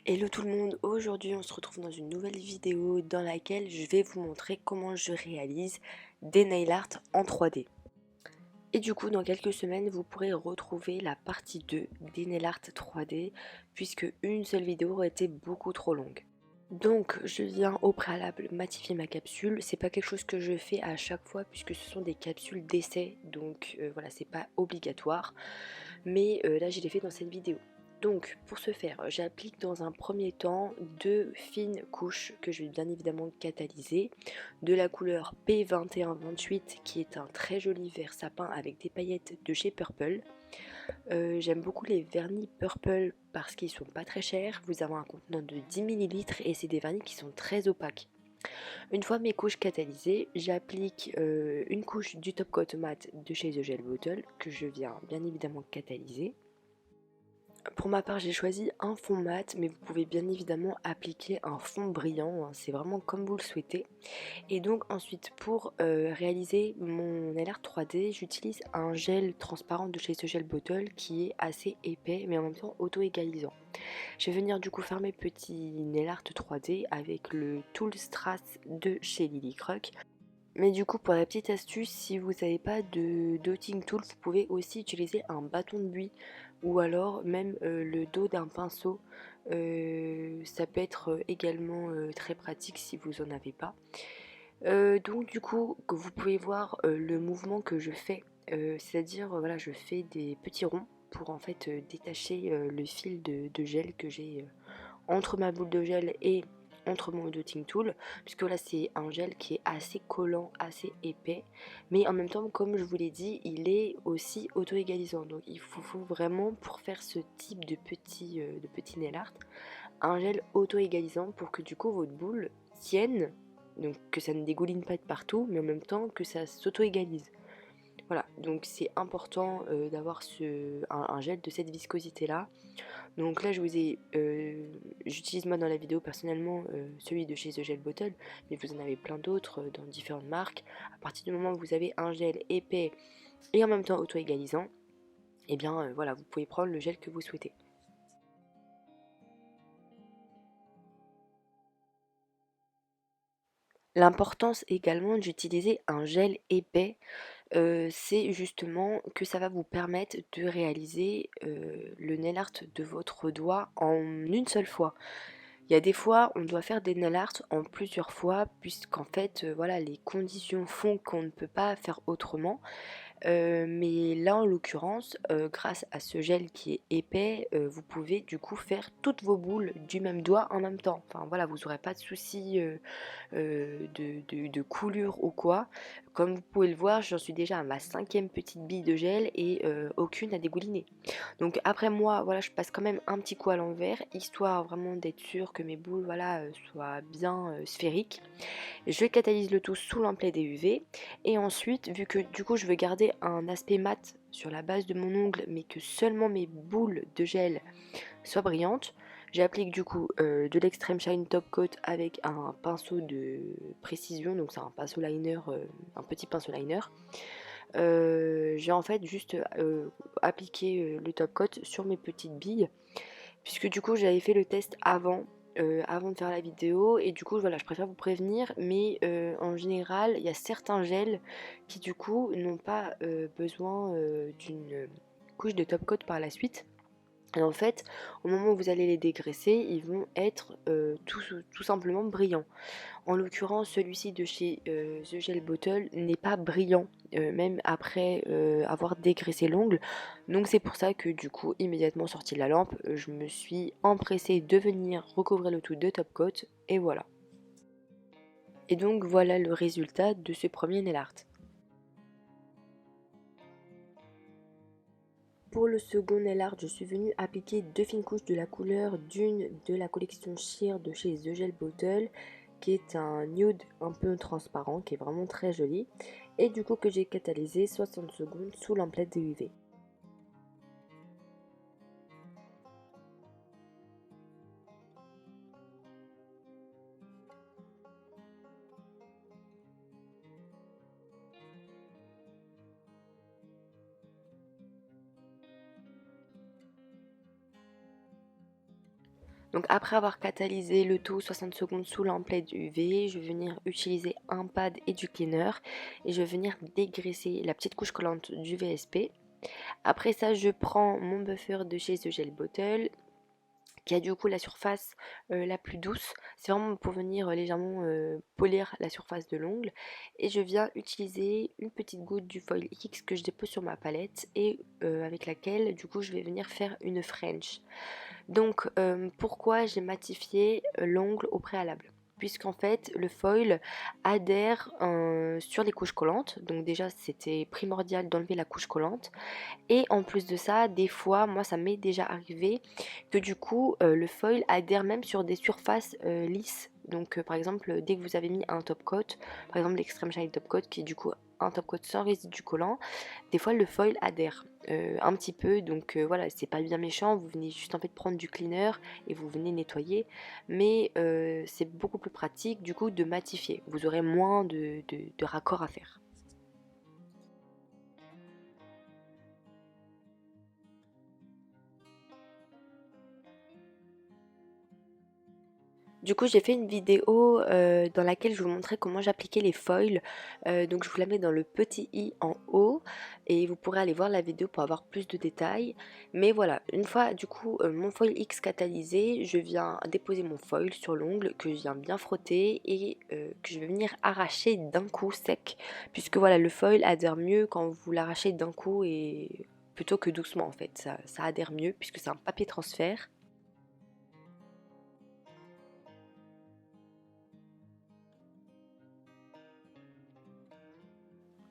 Hello tout le monde, aujourd'hui on se retrouve dans une nouvelle vidéo dans laquelle je vais vous montrer comment je réalise des nail art en 3D. Et du coup dans quelques semaines vous pourrez retrouver la partie 2 des nail art 3D puisque une seule vidéo aurait été beaucoup trop longue. Donc je viens au préalable matifier ma capsule, c'est pas quelque chose que je fais à chaque fois puisque ce sont des capsules d'essai donc voilà c'est pas obligatoire mais là je l'ai fait dans cette vidéo. Donc pour ce faire, j'applique dans un premier temps deux fines couches que je vais bien évidemment catalyser de la couleur P2128 qui est un très joli vert sapin avec des paillettes de chez Purple. J'aime beaucoup les vernis Purple parce qu'ils sont pas très chers, vous avez un contenant de 10 millilitres et c'est des vernis qui sont très opaques. Une fois mes couches catalysées, j'applique une couche du top coat mat de chez The Gel Bottle que je viens bien évidemment catalyser. Pour ma part, j'ai choisi un fond mat, mais vous pouvez bien évidemment appliquer un fond brillant, hein, c'est vraiment comme vous le souhaitez. Et donc ensuite, pour réaliser mon LR 3D, j'utilise un gel transparent de chez The Gel Bottle qui est assez épais, mais en même temps auto-égalisant. Je vais venir du coup faire mes petits nail art 3D avec le Tool Strass de chez Lily Croc. Mais du coup, pour la petite astuce, si vous n'avez pas de dotting tool, vous pouvez aussi utiliser un bâton de buis ou alors même le dos d'un pinceau. Ça peut être également très pratique si vous n'en avez pas. Donc du coup, que vous pouvez voir le mouvement que je fais, c'est-à-dire voilà, je fais des petits ronds pour en fait détacher le fil de gel que j'ai entre ma boule de gel et entre mon dotting tool, puisque là c'est un gel qui est assez collant, assez épais, mais en même temps comme je vous l'ai dit il est aussi auto-égalisant, donc il faut vraiment pour faire ce type de petit nail art un gel auto-égalisant pour que du coup votre boule tienne, donc que ça ne dégouline pas de partout, mais en même temps que ça s'auto-égalise. Voilà, donc c'est important d'avoir un gel de cette viscosité là. Donc là, j'utilise moi dans la vidéo personnellement celui de chez The Gel Bottle, mais vous en avez plein d'autres dans différentes marques. À partir du moment où vous avez un gel épais et en même temps auto-égalisant, et bien voilà, vous pouvez prendre le gel que vous souhaitez. L'importance également d'utiliser un gel épais, c'est justement que ça va vous permettre de réaliser le nail art de votre doigt en une seule fois. Il y a des fois, on doit faire des nail art en plusieurs fois, puisqu'en fait, voilà, les conditions font qu'on ne peut pas faire autrement. Mais là, en l'occurrence, grâce à ce gel qui est épais, vous pouvez du coup faire toutes vos boules du même doigt en même temps. Enfin voilà, vous n'aurez pas de soucis de coulure ou quoi. Comme vous pouvez le voir, j'en suis déjà à ma cinquième petite bille de gel et aucune à dégouliner. Donc après moi, voilà, je passe quand même un petit coup à l'envers, histoire vraiment d'être sûre que mes boules voilà, soient bien sphériques. Je catalyse le tout sous l'amplet DUV et ensuite, vu que du coup je veux garder un aspect mat sur la base de mon ongle, mais que seulement mes boules de gel soient brillantes, j'applique du coup de l'extreme shine top coat avec un pinceau de précision, donc c'est un pinceau liner, un petit pinceau liner. J'ai en fait juste appliqué le top coat sur mes petites billes, puisque du coup j'avais fait le test avant de faire la vidéo et du coup voilà, je préfère vous prévenir, mais en général il y a certains gels qui du coup n'ont pas besoin d'une couche de top coat par la suite. Et en fait, au moment où vous allez les dégraisser, ils vont être tout simplement brillants. En l'occurrence, celui-ci de chez The Gel Bottle n'est pas brillant, même après avoir dégraissé l'ongle. Donc c'est pour ça que du coup, immédiatement sorti de la lampe, je me suis empressée de venir recouvrir le tout de top coat, et voilà. Et donc voilà le résultat de ce premier nail art. Pour le second nail art, je suis venue appliquer deux fines couches de la couleur d'une de la collection Sheer de chez The Gel Bottle, qui est un nude un peu transparent, qui est vraiment très joli, et du coup que j'ai catalysé 60 secondes sous l'emplette DUV. Donc après avoir catalysé le tout 60 secondes sous lampe LED UV, je vais venir utiliser un pad et du cleaner et je vais venir dégraisser la petite couche collante du VSP. Après ça, je prends mon buffer de chez The Gel Bottle qui a du coup la surface la plus douce. C'est vraiment pour venir légèrement polir la surface de l'ongle. Et je viens utiliser une petite goutte du foil X que je dépose sur ma palette et avec laquelle du coup je vais venir faire une French. Donc pourquoi j'ai matifié l'ongle au préalable? Puisqu'en fait le foil adhère sur les couches collantes, donc déjà c'était primordial d'enlever la couche collante. Et en plus de ça, des fois, moi ça m'est déjà arrivé que du coup le foil adhère même sur des surfaces lisses. Donc par exemple, dès que vous avez mis un top coat, par exemple l'extreme shine top coat qui est du coup un top coat sans résidu collant, des fois le foil adhère un petit peu. Donc voilà, c'est pas bien méchant, vous venez juste en fait prendre du cleaner et vous venez nettoyer. Mais c'est beaucoup plus pratique du coup de matifier. Vous aurez moins de raccords à faire. Du coup, j'ai fait une vidéo dans laquelle je vous montrais comment j'appliquais les foils. Donc, je vous la mets dans le petit i en haut et vous pourrez aller voir la vidéo pour avoir plus de détails. Mais voilà, une fois du coup mon foil X catalysé, je viens déposer mon foil sur l'ongle que je viens bien frotter et que je vais venir arracher d'un coup sec. Puisque voilà, le foil adhère mieux quand vous l'arrachez d'un coup et plutôt que doucement en fait. Ça adhère mieux puisque c'est un papier transfert.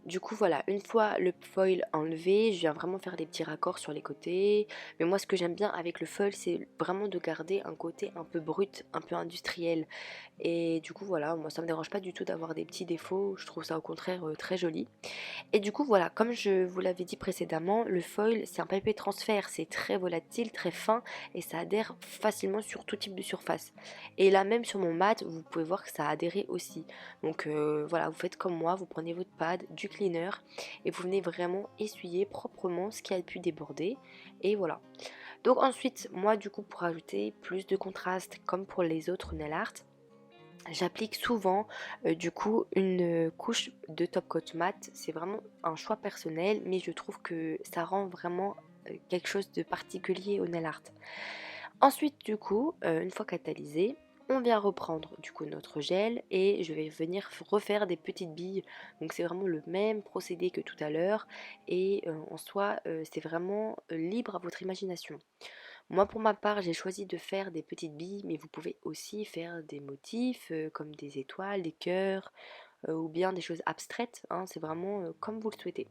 Du coup, voilà, une fois le foil enlevé, je viens vraiment faire des petits raccords sur les côtés. Mais moi, ce que j'aime bien avec le foil, c'est vraiment de garder un côté un peu brut, un peu industriel. Et du coup, voilà, moi, ça me dérange pas du tout d'avoir des petits défauts. Je trouve ça au contraire très joli. Et du coup, voilà, comme je vous l'avais dit précédemment, le foil, c'est un papier transfert. C'est très volatile, très fin et ça adhère facilement sur tout type de surface. Et là, même sur mon mat, vous pouvez voir que ça a adhéré aussi. Donc voilà, vous faites comme moi, vous prenez votre pad, du cleaner et vous venez vraiment essuyer proprement ce qui a pu déborder. Et voilà. Donc ensuite, moi du coup, pour ajouter plus de contraste, comme pour les autres nail art, j'applique souvent du coup une couche de top coat mat. C'est vraiment un choix personnel, mais je trouve que ça rend vraiment quelque chose de particulier au nail art. Ensuite du coup, une fois catalysé, on vient reprendre du coup notre gel et je vais venir refaire des petites billes. Donc c'est vraiment le même procédé que tout à l'heure et en soi c'est vraiment libre à votre imagination. Moi, pour ma part, j'ai choisi de faire des petites billes, mais vous pouvez aussi faire des motifs comme des étoiles, des cœurs ou bien des choses abstraites, hein, c'est vraiment comme vous le souhaitez.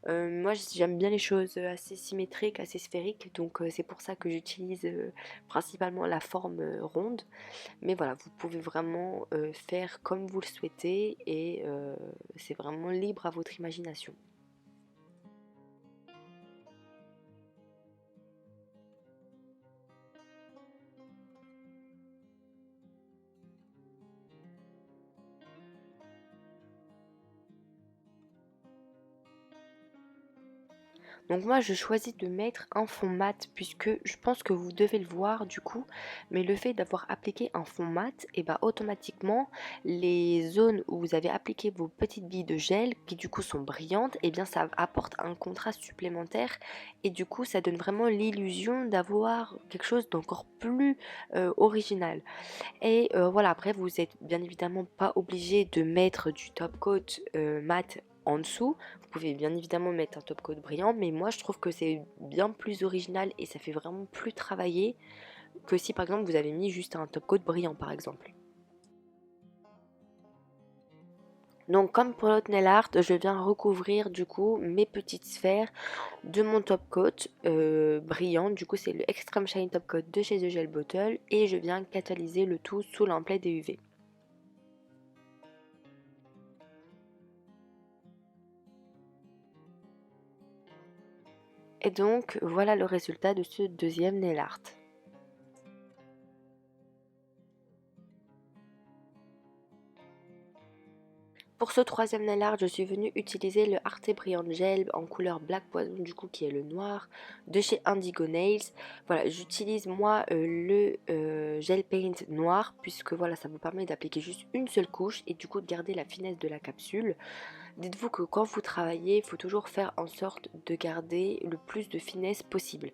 Moi, j'aime bien les choses assez symétriques, assez sphériques, donc c'est pour ça que j'utilise principalement la forme ronde. Mais voilà, vous pouvez vraiment faire comme vous le souhaitez et c'est vraiment libre à votre imagination. Donc moi je choisis de mettre un fond mat puisque je pense que vous devez le voir du coup, mais le fait d'avoir appliqué un fond mat, et bah automatiquement les zones où vous avez appliqué vos petites billes de gel qui du coup sont brillantes, et bien ça apporte un contraste supplémentaire et du coup ça donne vraiment l'illusion d'avoir quelque chose d'encore plus original. Et voilà, après vous êtes bien évidemment pas obligé de mettre du top coat mat en dessous. Vous pouvez bien évidemment mettre un top coat brillant, mais moi je trouve que c'est bien plus original et ça fait vraiment plus travailler que si par exemple vous avez mis juste un top coat brillant par exemple. Donc comme pour l'autre nail art, je viens recouvrir du coup mes petites sphères de mon top coat brillant. Du coup c'est le Extreme Shine Top Coat de chez The Gel Bottle et je viens catalyser le tout sous l'emplet des UV. Et donc voilà le résultat de ce deuxième nail art. Pour ce troisième nail art, je suis venue utiliser le Arte Brilliant Gel en couleur Black Poison, du coup qui est le noir, de chez Indigo Nails. Voilà, j'utilise moi le gel paint noir, puisque voilà, ça me permet d'appliquer juste une seule couche et du coup de garder la finesse de la capsule. Dites-vous que quand vous travaillez, il faut toujours faire en sorte de garder le plus de finesse possible.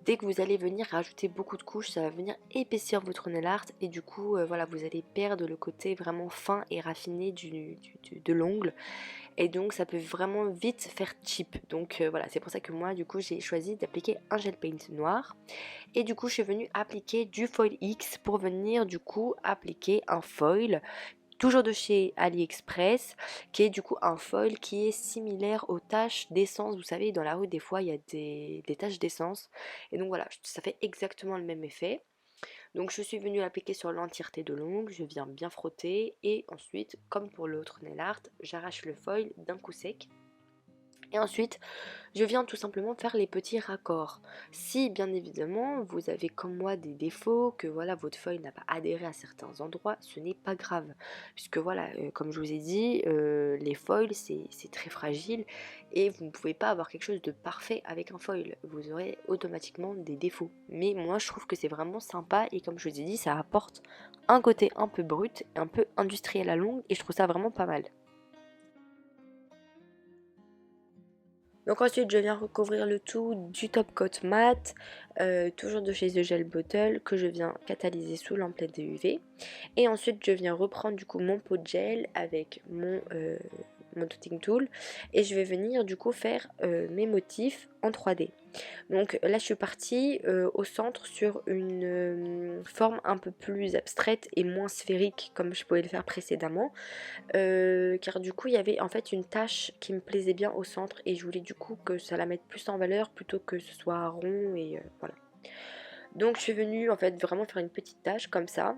Dès que vous allez venir rajouter beaucoup de couches, ça va venir épaissir votre nail art et du coup, voilà, vous allez perdre le côté vraiment fin et raffiné de l'ongle et donc ça peut vraiment vite faire cheap. Donc voilà, c'est pour ça que moi, du coup, j'ai choisi d'appliquer un gel paint noir et du coup, je suis venue appliquer du foil X pour venir du coup appliquer un foil toujours de chez AliExpress, qui est du coup un foil qui est similaire aux taches d'essence. Vous savez, dans la rue, des fois, il y a des taches d'essence. Et donc voilà, ça fait exactement le même effet. Donc je suis venue l'appliquer sur l'entièreté de l'ongle, je viens bien frotter et ensuite, comme pour l'autre nail art, j'arrache le foil d'un coup sec. Et ensuite, je viens tout simplement faire les petits raccords. Si bien évidemment vous avez comme moi des défauts, que voilà votre feuille n'a pas adhéré à certains endroits, ce n'est pas grave. Puisque voilà, comme je vous ai dit, les foils c'est très fragile et vous ne pouvez pas avoir quelque chose de parfait avec un foil. Vous aurez automatiquement des défauts. Mais moi je trouve que c'est vraiment sympa et comme je vous ai dit, ça apporte un côté un peu brut, un peu industriel à longue et je trouve ça vraiment pas mal. Donc ensuite, je viens recouvrir le tout du top coat mat, toujours de chez The Gel Bottle, que je viens catalyser sous lampe LED UV. Et ensuite, je viens reprendre du coup mon pot de gel avec mon dotting tool et je vais venir du coup faire mes motifs en 3D. Donc là je suis partie au centre sur une forme un peu plus abstraite et moins sphérique comme je pouvais le faire précédemment. Car du coup il y avait en fait une tache qui me plaisait bien au centre et je voulais du coup que ça la mette plus en valeur plutôt que ce soit rond et voilà. Donc je suis venue en fait vraiment faire une petite tache comme ça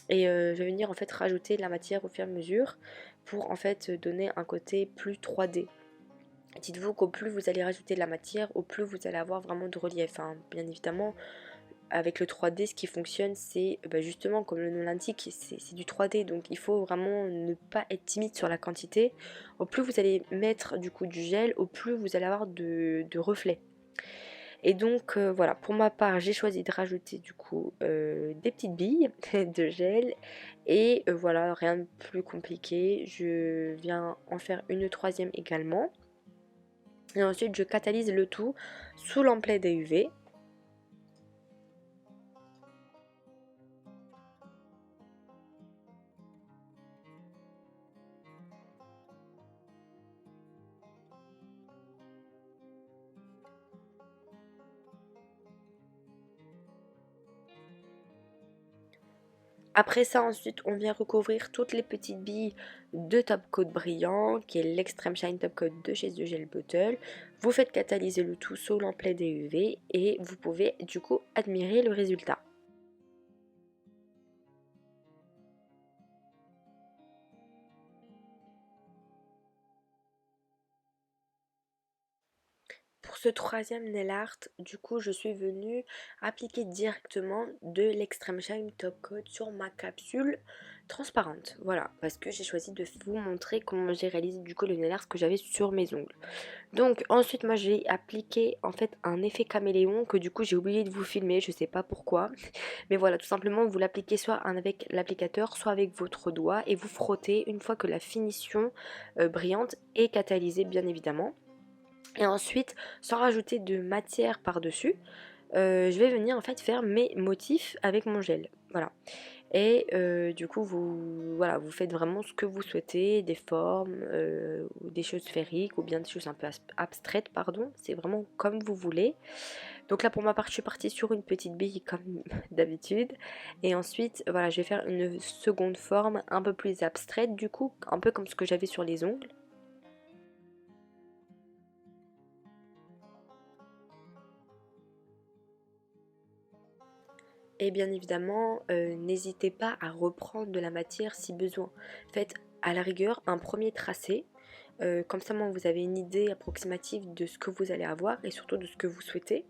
et je vais venir en fait rajouter de la matière au fur et à mesure pour en fait donner un côté plus 3D. Dites-vous qu'au plus vous allez rajouter de la matière, au plus vous allez avoir vraiment de relief, hein. Bien évidemment, avec le 3D, ce qui fonctionne, c'est justement, comme le nom l'indique, c'est du 3D. Donc il faut vraiment ne pas être timide sur la quantité. Au plus vous allez mettre du coup du gel, au plus vous allez avoir de reflets. Et donc voilà, pour ma part, j'ai choisi de rajouter du coup des petites billes de gel. Et voilà, rien de plus compliqué. Je viens en faire une troisième également. Et ensuite, je catalyse le tout sous lampe LED UV. Après ça, ensuite, on vient recouvrir toutes les petites billes de Top Coat Brillant, qui est l'Extreme Shine Top Coat de chez The Gel Bottle. Vous faites catalyser le tout sous lampe LED UV et vous pouvez du coup admirer le résultat. Pour ce troisième nail art, du coup, je suis venue appliquer directement de l'Extreme Shine Top Coat sur ma capsule transparente. Voilà, parce que j'ai choisi de vous montrer comment j'ai réalisé du coup le nail art que j'avais sur mes ongles. Donc ensuite, moi j'ai appliqué en fait un effet caméléon que du coup j'ai oublié de vous filmer, je sais pas pourquoi. Mais voilà, tout simplement, vous l'appliquez soit avec l'applicateur, soit avec votre doigt et vous frottez une fois que la finition brillante est catalysée, bien évidemment. Et ensuite, sans rajouter de matière par-dessus, je vais venir en fait faire mes motifs avec mon gel. Voilà. Et du coup, voilà, vous faites vraiment ce que vous souhaitez, des formes, ou des choses sphériques, ou bien des choses un peu abstraites, pardon. C'est vraiment comme vous voulez. Donc là, pour ma part, je suis partie sur une petite bille comme d'habitude. Et ensuite, voilà, je vais faire une seconde forme un peu plus abstraite, du coup, un peu comme ce que j'avais sur les ongles. Et bien évidemment, n'hésitez pas à reprendre de la matière si besoin. Faites à la rigueur un premier tracé, comme ça moi, vous avez une idée approximative de ce que vous allez avoir et surtout de ce que vous souhaitez.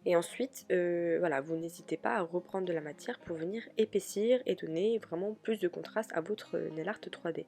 Et ensuite, voilà, vous n'hésitez pas à reprendre de la matière pour venir épaissir et donner vraiment plus de contraste à votre nail art 3D.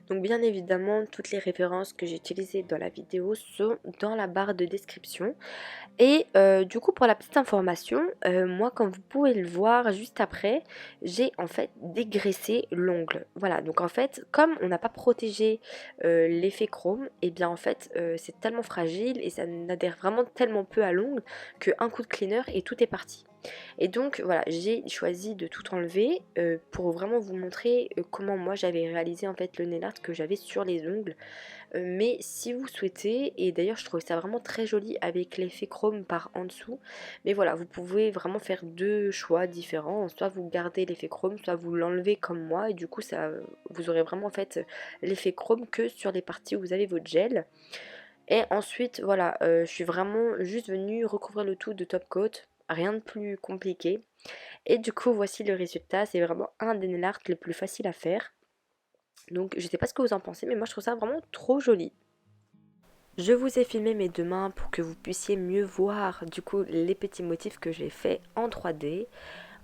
Donc bien évidemment, toutes les références que j'ai utilisées dans la vidéo sont dans la barre de description. Et du coup, pour la petite information, moi, comme vous pouvez le voir juste après, j'ai en fait dégraissé l'ongle. Voilà, donc en fait, comme on n'a pas protégé l'effet chrome, et bien en fait, c'est tellement fragile et ça n'adhère vraiment tellement peu à l'ongle qu'un coup de cleaner et tout est parti. Et donc voilà, j'ai choisi de tout enlever pour vraiment vous montrer comment moi j'avais réalisé en fait le nail art que j'avais sur les ongles. Mais si vous souhaitez, et d'ailleurs je trouve ça vraiment très joli avec l'effet chrome par en dessous, mais voilà, vous pouvez vraiment faire deux choix différents, soit vous gardez l'effet chrome, soit vous l'enlevez comme moi, et du coup ça, vous aurez vraiment en fait l'effet chrome que sur les parties où vous avez votre gel. Et ensuite voilà, je suis vraiment juste venue recouvrir le tout de top coat, rien de plus compliqué. Et du coup voici le résultat, c'est vraiment un des nail art les plus faciles à faire. Donc je sais pas ce que vous en pensez, mais moi je trouve ça vraiment trop joli. Je vous ai filmé mes deux mains pour que vous puissiez mieux voir du coup les petits motifs que j'ai fait en 3D.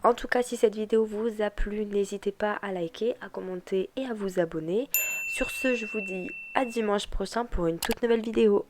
En tout cas, si cette vidéo vous a plu, n'hésitez pas à liker, à commenter et à vous abonner. Sur ce, je vous dis à dimanche prochain pour une toute nouvelle vidéo.